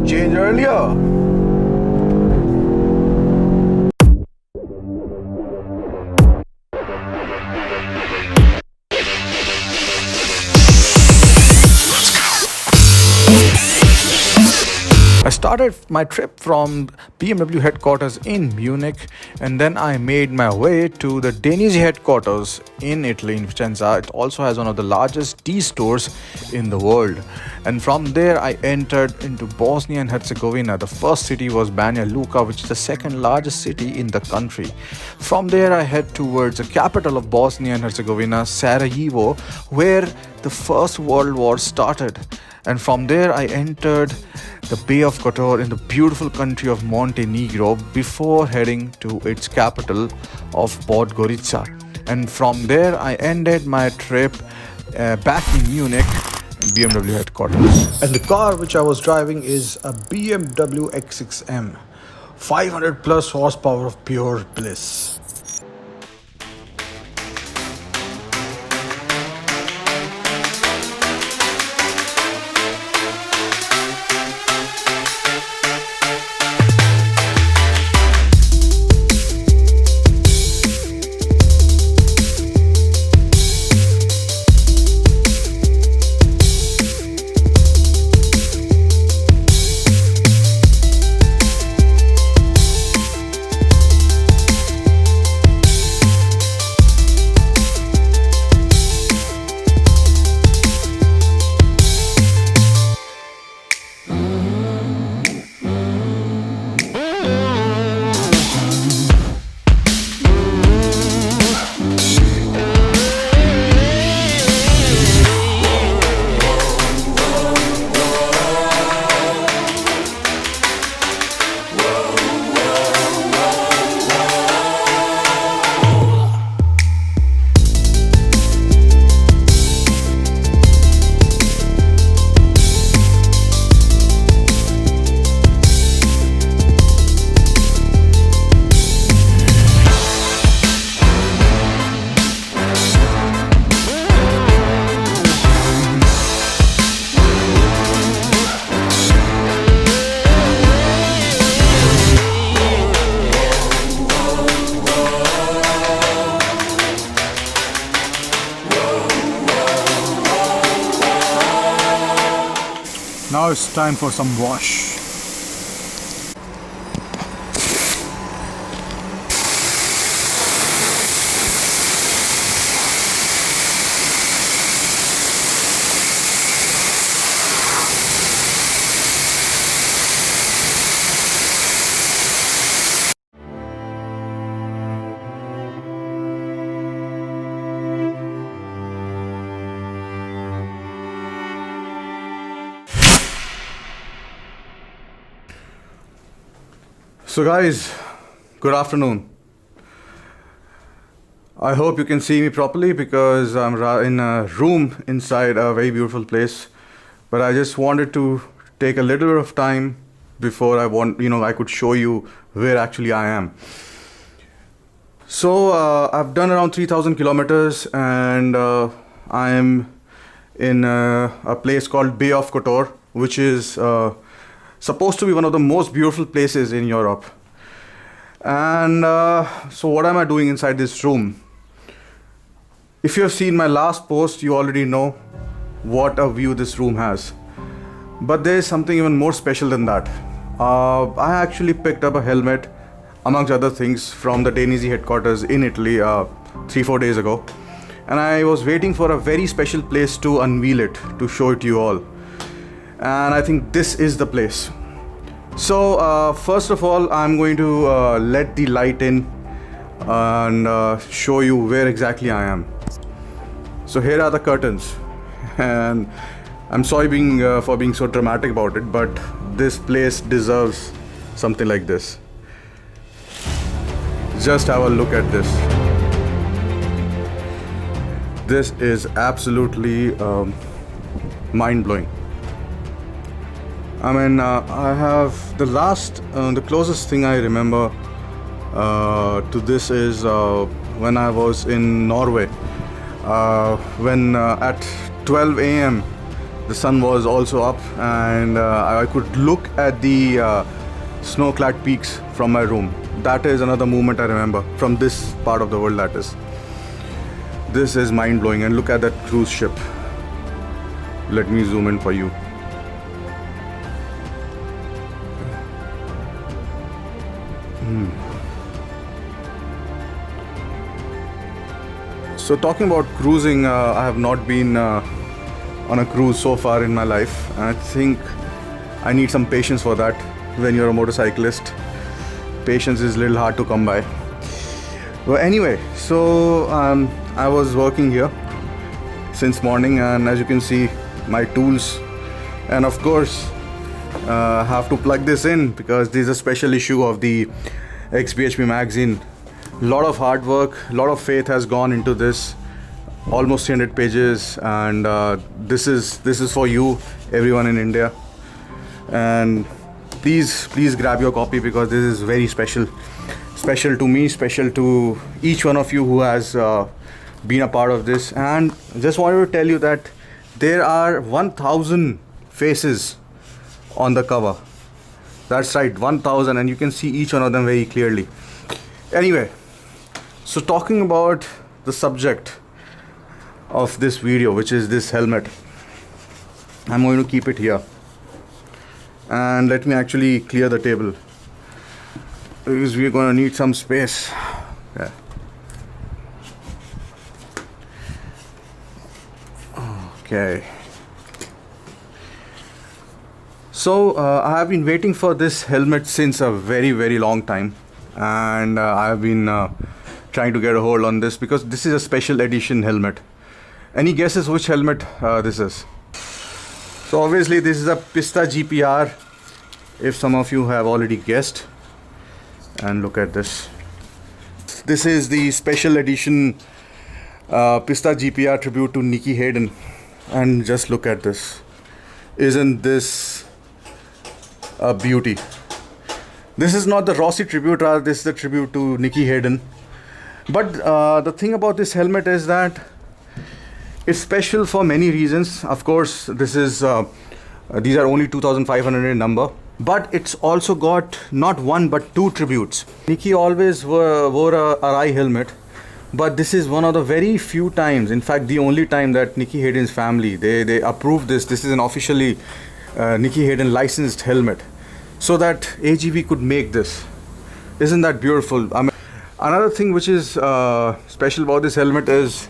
change earlier. I started my trip from BMW headquarters in Munich, and then I made my way to the Danish headquarters in Italy, in Vicenza. It also has one of the largest tea stores in the world. And from there I entered into Bosnia and Herzegovina. The first city was Banja Luka, which is the second largest city in the country. From there I head towards the capital of Bosnia and Herzegovina, Sarajevo, where the First World War started. And from there I entered the Bay of Kotor in the beautiful country of Montenegro before heading to its capital of Podgorica. And from there I ended my trip back in Munich, BMW headquarters. And the car which I was driving is a BMW X6M, 500 plus horsepower of pure bliss. Now it's time for some wash. So guys, good afternoon. I hope you can see me properly because I'm in a room inside a very beautiful place. But I just wanted to take a little bit of time before I could show you where actually I am. So I've done around 3,000 kilometers and I am in a place called Bay of Kotor, which is supposed to be one of the most beautiful places in Europe. And so what am I doing inside this room? If you have seen my last post, you already know what a view this room has. But there is something even more special than that. I actually picked up a helmet, amongst other things, from the Danish headquarters in Italy 3-4 days ago. And I was waiting for a very special place to unveil it, to show it to you all. And I think this is the place. So first of all, I'm going to let the light in and show you where exactly I am. So here are the curtains, and I'm sorry for being so dramatic about it, but this place deserves something like this. Just have a look at this. This is absolutely mind-blowing. I mean, I have the closest thing I remember to this is when I was in Norway. When at 12 a.m. The sun was also up, and I could look at the snow-clad peaks from my room. That is another moment I remember from this part of the world. That is, this is mind-blowing. And look at that cruise ship. Let me zoom in for you. So talking about cruising, I have not been on a cruise so far in my life, and I think I need some patience for that. When you're a motorcyclist, patience is a little hard to come by. Well, anyway, so I was working here since morning, and as you can see, my tools, and of course have to plug this in because this is a special issue of the XBHP magazine. A lot of hard work, a lot of faith has gone into this, almost 300 pages, and this is for you, everyone in India. And please grab your copy because this is very special to me, special to each one of you who has been a part of this. And just wanted to tell you that there are 1000 faces on the cover. That's right, 1000, and you can see each one of them very clearly. Anyway, so talking about the subject of this video, which is this helmet, I'm going to keep it here. And let me actually clear the table because we're going to need some space. Yeah. Okay. So I have been waiting for this helmet since a very long time, and I have been trying to get a hold on this because this is a special edition helmet. Any guesses which helmet this is? So obviously this is a Pista GPR, if some of you have already guessed. And look at this. This is the special edition Pista GPR tribute to Nicky Hayden. And just look at this. Isn't this a beauty? This is not the Rossi tribute, rather this is the tribute to Nicky Hayden. But the thing about this helmet is that it's special for many reasons. Of course, this is these are only 2,500 in number, but it's also got not one but two tributes. Nicky always wore a Arai helmet, but this is one of the very few times, in fact the only time, that Nicky Hayden's family they approved this. This is an officially Nicky Hayden licensed helmet, so that AGV could make this. Isn't that beautiful? I mean, another thing which is special about this helmet is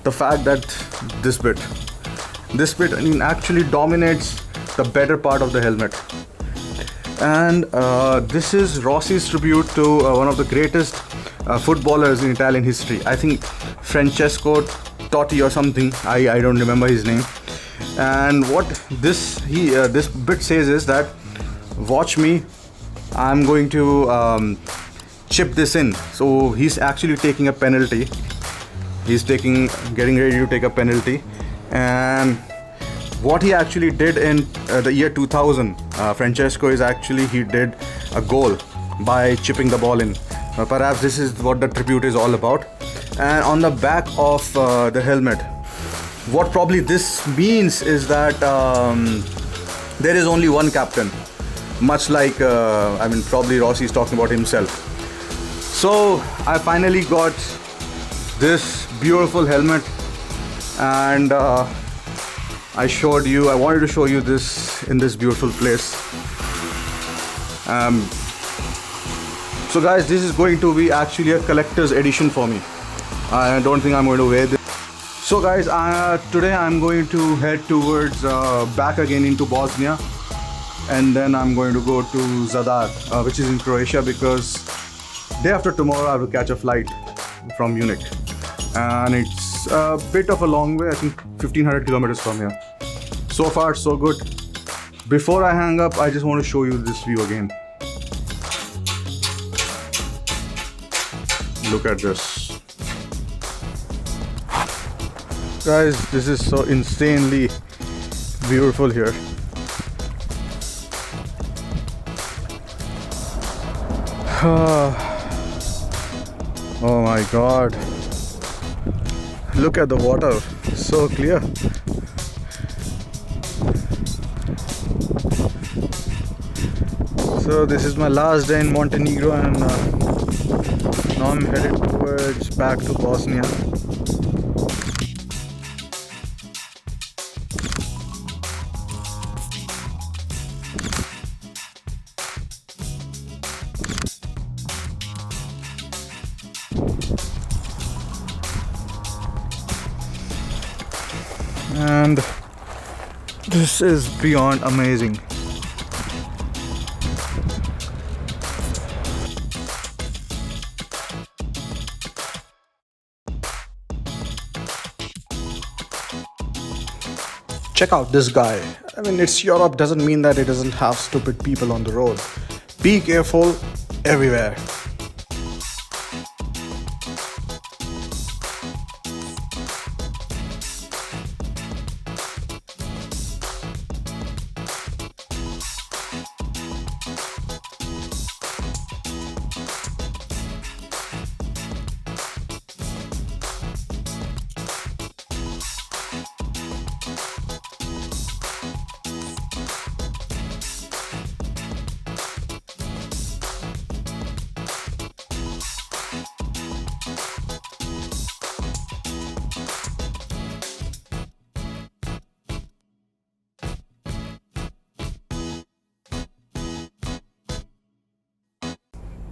the fact that this bit, I mean, actually dominates the better part of the helmet. And this is Rossi's tribute to one of the greatest footballers in Italian history. I think Francesco Totti or something. I don't remember his name. And what this bit says is that, watch me, I'm going to chip this in. So he's actually taking a penalty. He's getting ready to take a penalty. And what he actually did in the year 2000, Francesco, is actually he did a goal by chipping the ball in. Perhaps this is what the tribute is all about. And on the back of the helmet, what probably this means is that there is only one captain, much like I mean, probably Rossi is talking about himself. So I finally got this beautiful helmet, and I wanted to show you this in this beautiful place. So guys, this is going to be actually a collector's edition for me. I don't think I'm going to wear this. So guys, today I'm going to head towards back again into Bosnia, and then I'm going to go to Zadar, which is in Croatia, because day after tomorrow I will catch a flight from Munich, and it's a bit of a long way. I think 1500 kilometers from here. So far so good. Before I hang up, I just want to show you this view again. Look at this. Guys, this is so insanely beautiful here. Oh my god. Look at the water, so clear. So this is my last day in Montenegro, and now I'm headed towards back to Bosnia. And this is beyond amazing. Check out this guy. I mean, it's Europe doesn't mean that it doesn't have stupid people on the road. Be careful everywhere.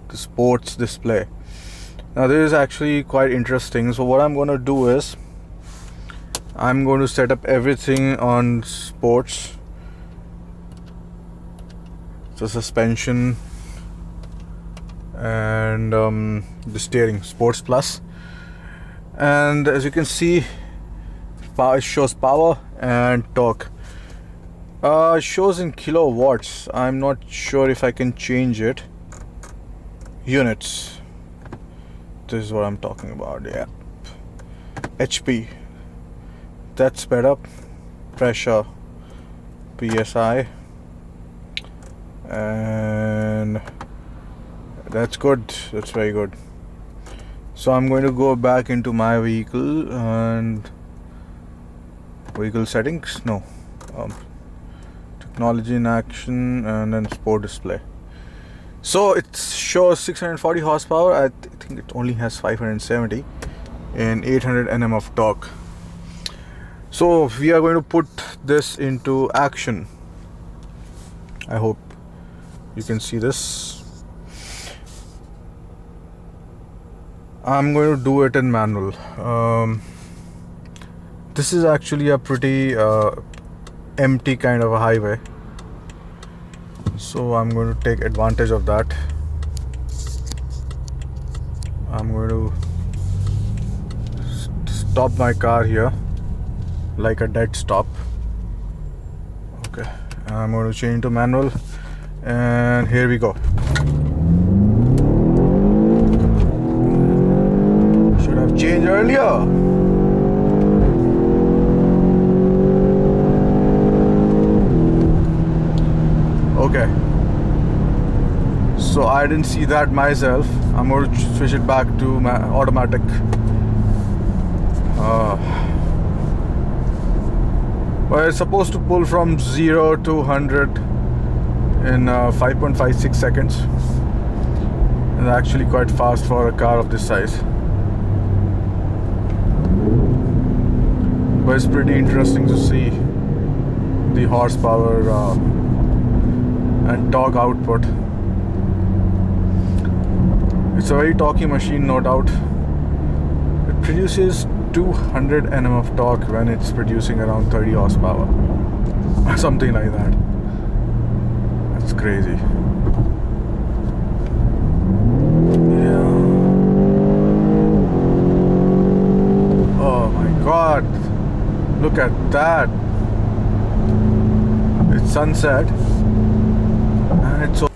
The sports display. Now this is actually quite interesting. So what I'm going to do is I'm going to set up everything on sports. So suspension and the steering, sports plus. And as you can see, it shows power and torque. It shows in kilowatts. I'm not sure if I can change it. Units, this is what I'm talking about. Yeah, HP, that's sped up. Pressure, PSI, and that's good, that's very good. So I'm going to go back into my vehicle and vehicle settings, technology in action, and then sport display. So it shows 640 horsepower. I think it only has 570 and 800 Nm of torque. So we are going to put this into action. I hope you can see this. I'm going to do it in manual. This is actually a pretty empty kind of a highway. So I'm going to take advantage of that. I'm going to stop my car here like a dead stop. Okay, I'm going to change to manual, and here we go. Should have changed earlier. Okay, so I didn't see that myself. I'm going to switch it back to my automatic. Well, it's supposed to pull from 0 to 100 in 5.56 seconds. It's actually quite fast for a car of this size. But it's pretty interesting to see the horsepower and torque output. It's a very torquey machine, no doubt. It produces 200 Nm of torque when it's producing around 30 horsepower. Something like that. That's crazy. Yeah. Oh my god. Look at that. It's sunset. And it's so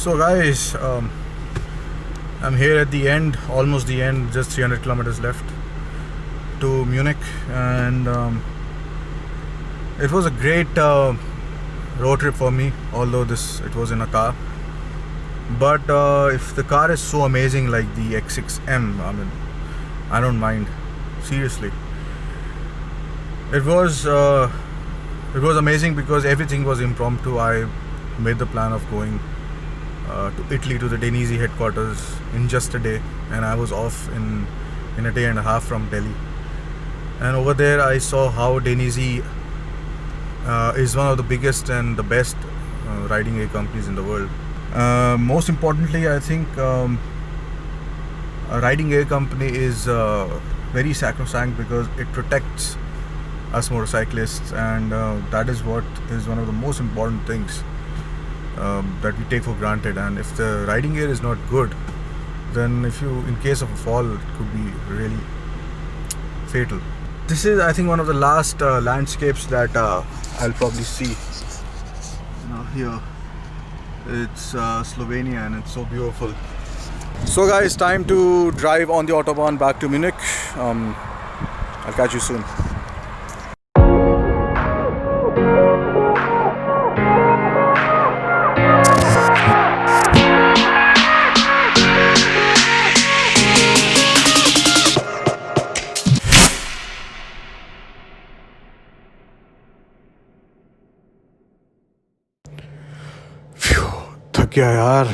So guys, I'm here at the end, almost the end, just 300 kilometers left to Munich, and it was a great road trip for me, although it was in a car. But if the car is so amazing like the X6M, I mean, I don't mind, seriously. It was amazing because everything was impromptu. I made the plan of going to Italy, to the Denisi headquarters in just a day, and I was off in a day and a half from Delhi. And over there I saw how Denisi is one of the biggest and the best riding gear companies in the world. Most importantly, I think a riding gear company is very sacrosanct because it protects us motorcyclists, and that is what is one of the most important things that we take for granted. And if the riding gear is not good, then in case of a fall, it could be really fatal. This is, I think, one of the last landscapes that I'll probably see. Here it's Slovenia, and it's so beautiful. So guys, time to drive on the autobahn back to Munich. I'll catch you soon. थक गया यार.